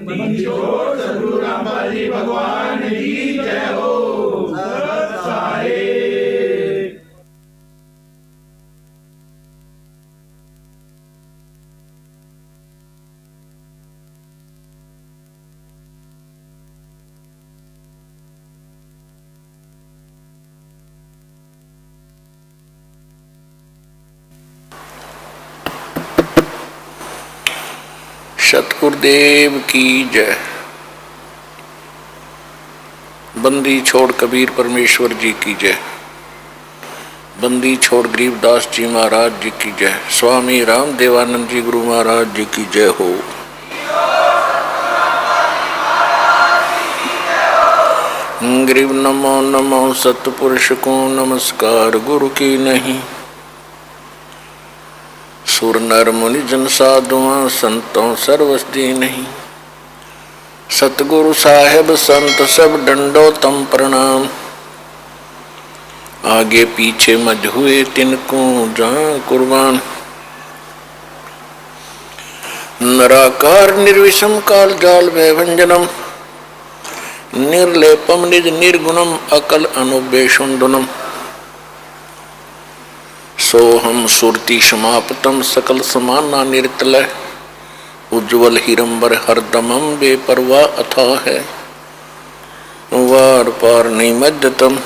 बंदी छोड़ सद्गुरु रामपाल जी भगवान की जय हो। साहेब सतगुरुदेव की जय। बंदी छोड़ कबीर परमेश्वर जी की जय। बंदी छोड़ गरीबदास जी महाराज जी की जय। स्वामी राम देवानंद जी गुरु महाराज जी की जय हो। गरीब नमो नमो सतपुरुष को नमस्कार गुरु की नहीं। सुर नर मुनि जन साधुआं संतों सर्वस दी नहीं। सतगुरु साहेब संत सब डंडो तम प्रणाम। आगे पीछे मज हुए तिनको जहां कुर्बान। नराकार निर्विषम काल जाल भयभंजनम। निर्लेपम निज निर्गुणम अकल अनुबेशुंडनम। सोहम सुरति समाप्तम सकल समाना निर्तलय। उज्ज्वल हिरंबर हरदमम बेपरवाह अथा है। वार पार नहीं मध्यतम।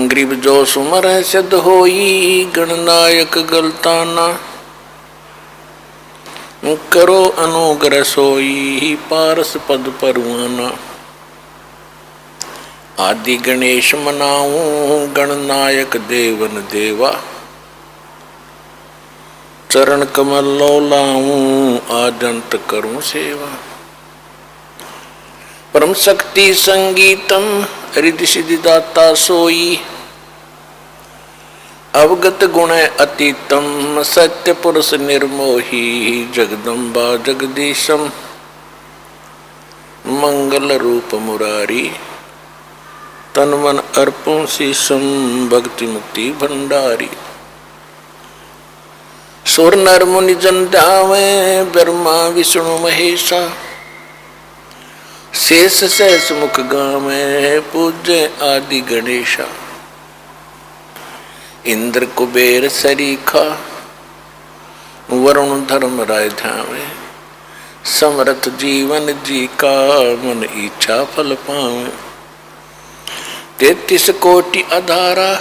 गरीब जो सुमर सिद्ध होई गणनायक गलताना। करो अनुग्रह सोई पारस पद परुआना। आदि गणेश मनाऊं गणनायक देवन देवा। चरण कमल लो लाऊं आदंत करूं सेवा। परम शक्ति संगीतम रिद्धि सिद्धि दाता सोई। अवगत गुण अतीतम सत्य पुरुष निर्मोही। जगदम्बा जगदीशम मंगल रूप मुरारी। तन मन अर्पण शीशम भक्ति मुक्ति भंडारी। सुर नर मुनि जन ध्यावे ब्रह्मा विष्णु महेशा। शेष सहस मुख गावे पूज्य आदि गणेशा। इंद्र कुबेर सरीखा वरुण धर्म राय ध्यावे। समरथ जीवन जी का मन इच्छा फल पावे। 33 कोटि अधारा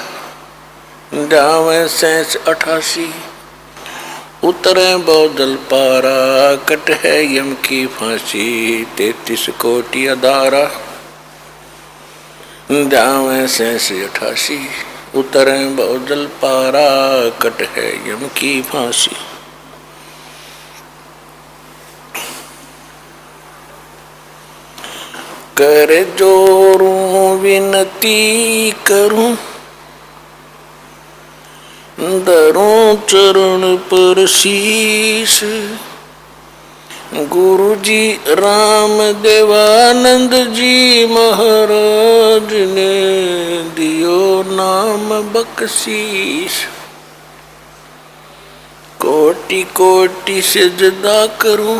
ध्यावे शेष 88। उतरे बहुदल पारा कट है यम की फांसी। 33 कोटि अधारा ध्यावे शेष 88। उतरे बहुदल पारा कट है यम की फांसी। कर जोरूं विनती करूं धरूं चरण पर शीश। गुरु जी राम देवानंद जी महाराज ने दियो नाम बख्शीश। कोटि कोटि सिजदा करूं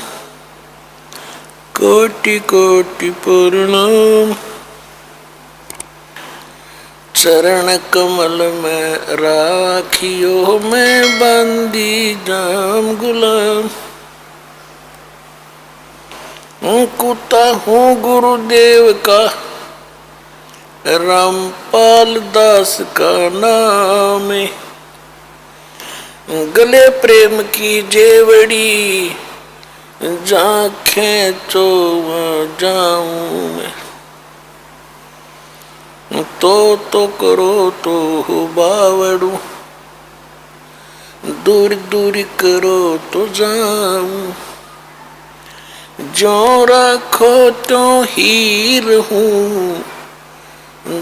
कोटि कोटि प्रणाम। चरण कमल में राखियो मैं बंदी जाम गुलाम। कुत्ता हूँ गुरुदेव का रामपाल दास का नाम। गले प्रेम की जेवड़ी जहाँ खेचो वहाँ जाऊं मैं। तो करो तो हो बावड़ू। दूर दूर करो तो जाऊं। जो रखो तो ही रहूं।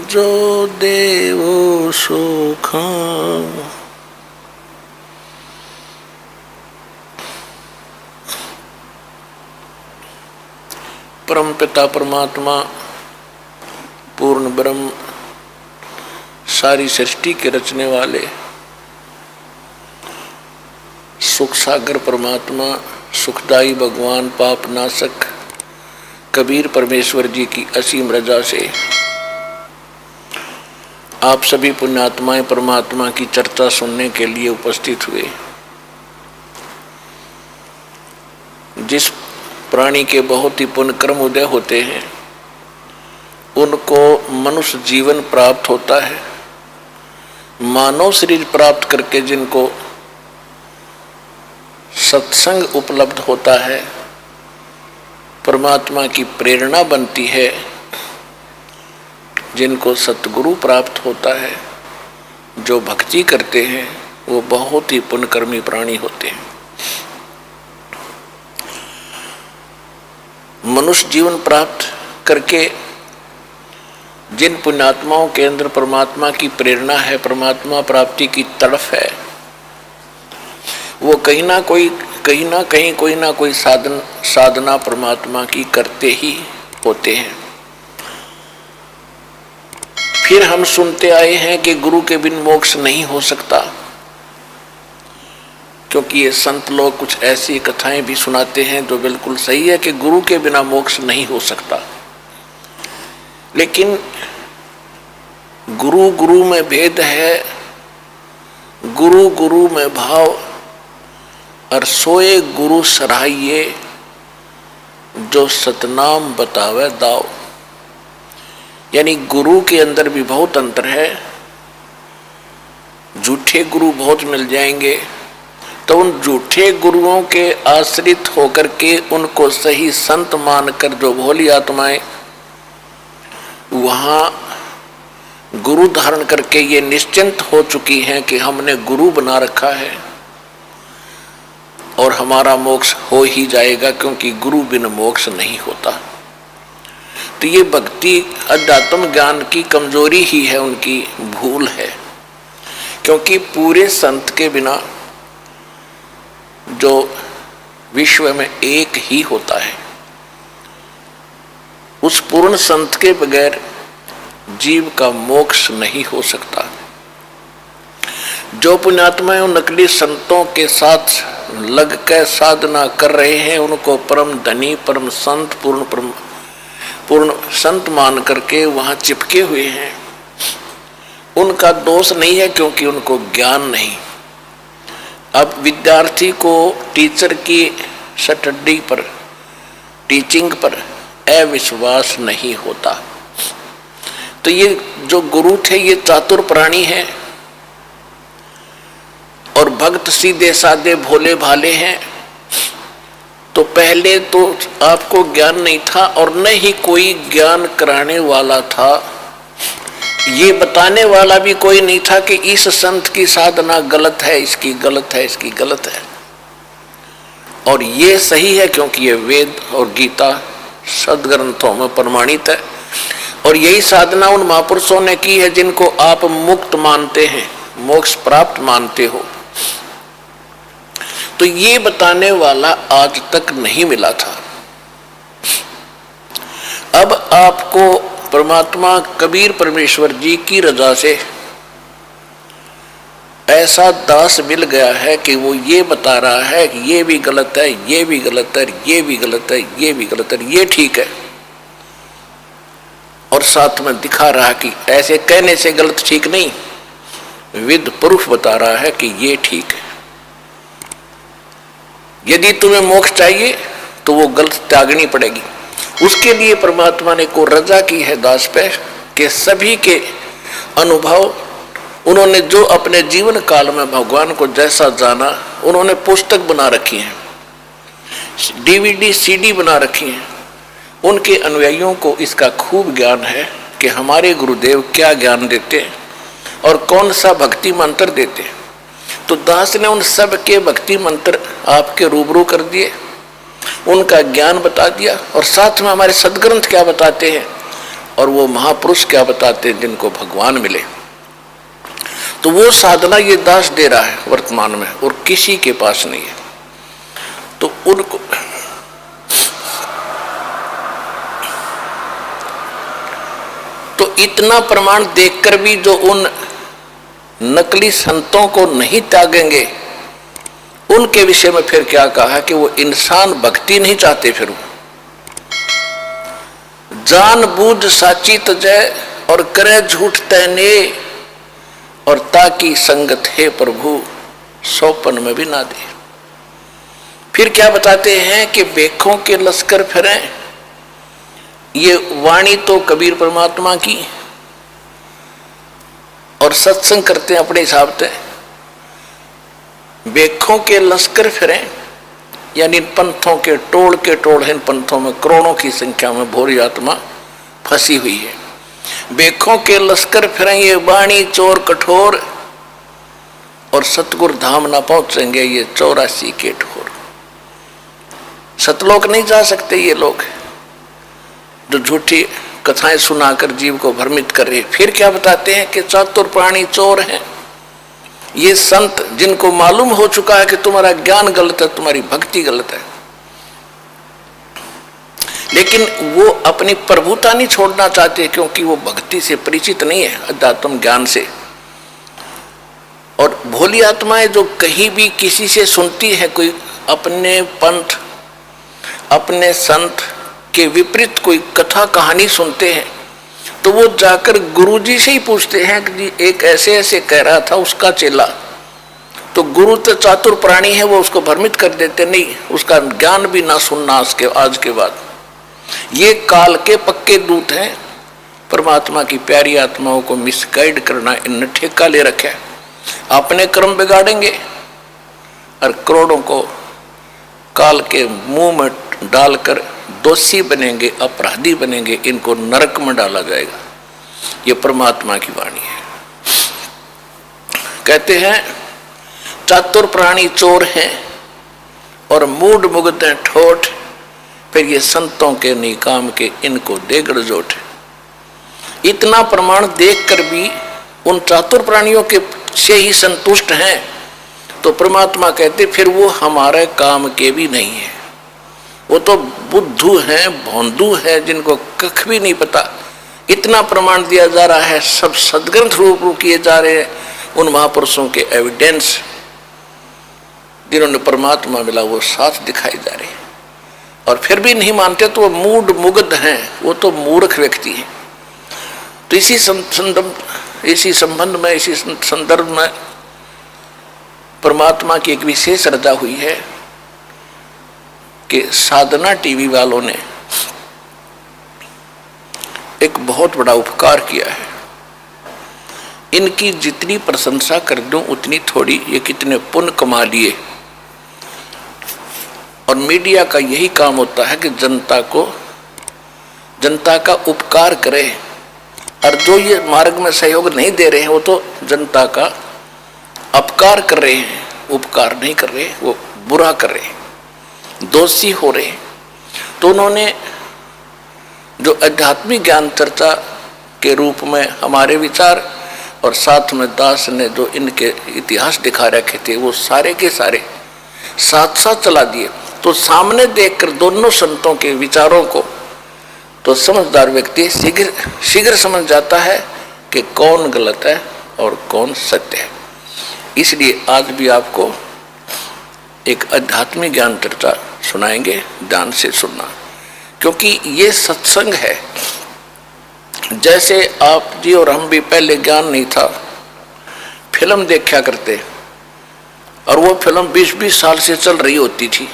जो देवो सो खाऊं। परम पिता परमात्मा पूर्ण ब्रह्म सारी सृष्टि के रचने वाले सुख सागर परमात्मा सुखदाई भगवान पाप नाशक कबीर परमेश्वर जी की असीम रजा से आप सभी पुण्यात्माएं परमात्मा की चर्चा सुनने के लिए उपस्थित हुए। जिस प्राणी के बहुत ही पुण्य कर्म उदय होते हैं उनको मनुष्य जीवन प्राप्त होता है। मानव शरीर प्राप्त करके जिनको सत्संग उपलब्ध होता है, परमात्मा की प्रेरणा बनती है, जिनको सतगुरु प्राप्त होता है, जो भक्ति करते हैं वो बहुत ही पुण्यकर्मी प्राणी होते हैं। मनुष्य जीवन प्राप्त करके जिन पुण्यात्माओं के अंदर परमात्मा की प्रेरणा है, परमात्मा प्राप्ति की तड़फ है, वो कहीं ना कहीं कोई ना कोई साधना परमात्मा की करते ही होते हैं। फिर हम सुनते आए हैं कि गुरु के बिन मोक्ष नहीं हो सकता, क्योंकि ये संत लोग कुछ ऐसी कथाएं भी सुनाते हैं जो बिल्कुल सही है कि गुरु के बिना मोक्ष नहीं हो सकता। लेकिन गुरु गुरु में भेद है, गुरु गुरु में भाव, और सोए गुरु सराहिए जो सतनाम बतावे दाव। यानी गुरु के अंदर भी बहुत अंतर है। झूठे गुरु बहुत मिल जाएंगे, तो उन झूठे गुरुओं के आश्रित होकर के उनको सही संत मानकर जो भोली आत्माएं वहां गुरु धारण करके ये निश्चिंत हो चुकी हैं कि हमने गुरु बना रखा है और हमारा मोक्ष हो ही जाएगा, क्योंकि गुरु बिन मोक्ष नहीं होता। तो ये भक्ति अध्यात्म ज्ञान की कमजोरी ही है, उनकी भूल है। क्योंकि पूरे संत के बिना जो विश्व में एक ही होता है, उस पूर्ण संत के बगैर जीव का मोक्ष नहीं हो सकता। जो पुण्यात्माएं उन नकली संतों के साथ लग कर साधना कर रहे हैं, उनको परम धनी, परम संत, पूर्ण संत मान करके वहां चिपके हुए हैं। उनका दोष नहीं है, क्योंकि उनको ज्ञान नहीं। अब विद्यार्थी को टीचर की स्टडी पर, टीचिंग पर अविश्वास नहीं होता। तो ये जो गुरु थे ये चातुर प्राणी हैं और भक्त सीधे साधे भोले भाले हैं। तो पहले तो आपको ज्ञान नहीं था और न ही कोई ज्ञान कराने वाला था, ये बताने वाला भी कोई नहीं था कि इस संत की साधना गलत है, इसकी गलत है, इसकी गलत है। और ये सही है, क्योंकि ये वेद और गीता सदग्रंथों में प्रमाणित है। और यही साधना उन महापुरुषों ने की है जिनको आप मुक्त मानते हैं, मोक्ष प्राप्त मानते हो। तो ये बताने वाला आज तक नहीं मिला था। अब आपको परमात्मा कबीर परमेश्वर जी की रजा से ऐसा दास मिल गया है कि वो ये बता रहा है कि ये भी गलत है, ये भी गलत है, ये भी गलत है, ये भी गलत है, ये ठीक है। और साथ में दिखा रहा है कि ऐसे कहने से गलत ठीक नहीं, विद प्रूफ बता रहा है कि ये ठीक है। यदि तुम्हें मोक्ष चाहिए तो वो गलत त्यागनी पड़ेगी। उसके लिए परमात्मा ने को रजा की है दास पे कि सभी के अनुभव उन्होंने जो अपने जीवन काल में भगवान को जैसा जाना, उन्होंने पुस्तक बना रखी है, DVD CD बना रखी है। उनके अनुयायियों को इसका खूब ज्ञान है कि हमारे गुरुदेव क्या ज्ञान देते और कौन सा भक्ति मंत्र देते। तो दास ने उन सब के भक्ति मंत्र आपके रूबरू कर दिए, उनका ज्ञान बता दिया, और साथ में हमारे सदग्रंथ क्या बताते हैं और वो महापुरुष क्या बताते हैं जिनको भगवान मिले। तो वो साधना ये दास दे रहा है वर्तमान में, और किसी के पास नहीं है। तो उनको तो इतना प्रमाण देखकर भी जो उन नकली संतों को नहीं त्यागेंगे, उनके विषय में फिर क्या कहा कि वो इंसान भक्ति नहीं चाहते, फिर जान बूझ साची तजय और करे झूठ तहने, और ताकि संगत है प्रभु सौपन में भी ना दे। फिर क्या बताते हैं कि बेखों के लश्कर फिरें, ये वाणी तो कबीर परमात्मा की, और सत्संग करते हैं अपने हिसाब से। बेखों के लश्कर फिरें यानी पंथों के टोल इन पंथों में करोड़ों की संख्या में भोरी आत्मा फंसी हुई है। बेखों के लश्कर फिरें ये वाणी चोर कठोर, और सतगुरु धाम ना पहुंचेंगे ये 84 के ठोर। सतलोक नहीं जा सकते ये लोग जो झूठी कथाएं सुनाकर जीव को भ्रमित कर रहे। फिर क्या बताते हैं कि चातुर प्राणी चोर हैं ये संत, जिनको मालूम हो चुका है कि तुम्हारा ज्ञान गलत है, तुम्हारी भक्ति गलत है, लेकिन वो अपनी प्रभुता नहीं छोड़ना चाहते क्योंकि वो भक्ति से परिचित नहीं है, अध्यात्म ज्ञान से। और भोली आत्माएं जो कहीं भी किसी से सुनती है कोई अपने पंथ अपने संत के विपरीत कोई कथा कहानी सुनते हैं, तो वो जाकर गुरुजी से ही पूछते हैं कि जी एक ऐसे ऐसे कह रहा था उसका चेला। तो गुरु तो चातुर प्राणी है, वो उसको भ्रमित कर देते, नहीं उसका ज्ञान भी ना सुनना आज के बाद। ये काल के पक्के दूत हैं, परमात्मा की प्यारी आत्माओं को मिसगाइड करना इनने ठेका ले रखा है। अपने कर्म बिगाड़ेंगे और करोड़ों को काल के मुंह में डालकर दोषी बनेंगे, अपराधी बनेंगे, इनको नरक में डाला जाएगा। ये परमात्मा की वाणी है। कहते हैं चातुर प्राणी चोर हैं और मूड मुग्ध हैं ठोठ, फिर ये संतों के निकाम के इनको दे गड़जोट। इतना प्रमाण देखकर भी उन चातुर प्राणियों के से ही संतुष्ट हैं, तो परमात्मा कहते फिर वो हमारे काम के भी नहीं है। वो तो बुद्धू हैं, भोंदू हैं, जिनको कख भी नहीं पता। इतना प्रमाण दिया जा रहा है, सब सदग्रंथ रूप किए जा रहे हैं उन महापुरुषों के एविडेंस जिन्होंने परमात्मा मिला, वो साथ दिखाई जा रहे हैं, और फिर भी नहीं मानते तो वो मूड मुग्ध हैं, वो तो मूर्ख व्यक्ति हैं। तो इसी संबंध में इसी संदर्भ में परमात्मा की एक विशेष रजा हुई है कि साधना टीवी वालों ने एक बहुत बड़ा उपकार किया है। इनकी जितनी प्रशंसा कर दूं उतनी थोड़ी, ये कितने पुण्य कमा लिए। और मीडिया का यही काम होता है कि जनता का उपकार करे, और जो ये मार्ग में सहयोग नहीं दे रहे हैं वो तो जनता का अपकार कर रहे हैं, उपकार नहीं कर रहे, वो बुरा कर रहे हैं, दोषी हो रहे हैं। तो उन्होंने जो आध्यात्मिक ज्ञान चर्चा के रूप में हमारे विचार और साथ में दास ने जो इनके इतिहास दिखा रखे थे वो सारे के सारे साथ साथ चला दिए। तो सामने देखकर दोनों संतों के विचारों को तो समझदार व्यक्ति शीघ्र समझ जाता है कि कौन गलत है और कौन सत्य है। इसलिए आज भी आपको एक आध्यात्मिक ज्ञान चर्चा सुनाएंगे, ध्यान से सुनना, क्योंकि ये सत्संग है। जैसे आप जी और हम भी पहले ज्ञान नहीं था, फिल्म देखा करते, और वो फिल्म 20-20 साल से चल रही होती थी,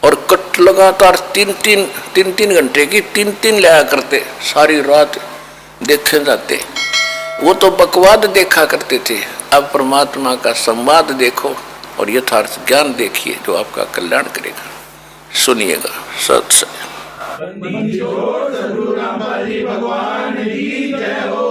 और कट लगातार 3-3 घंटे की 3 लाया करते, सारी रात देखे जाते। वो तो बकवाद देखा करते थे। अब परमात्मा का संवाद देखो और यथार्थ ज्ञान देखिए जो आपका कल्याण करेगा। सुनिएगा। सत्संग। भगवान की जय हो।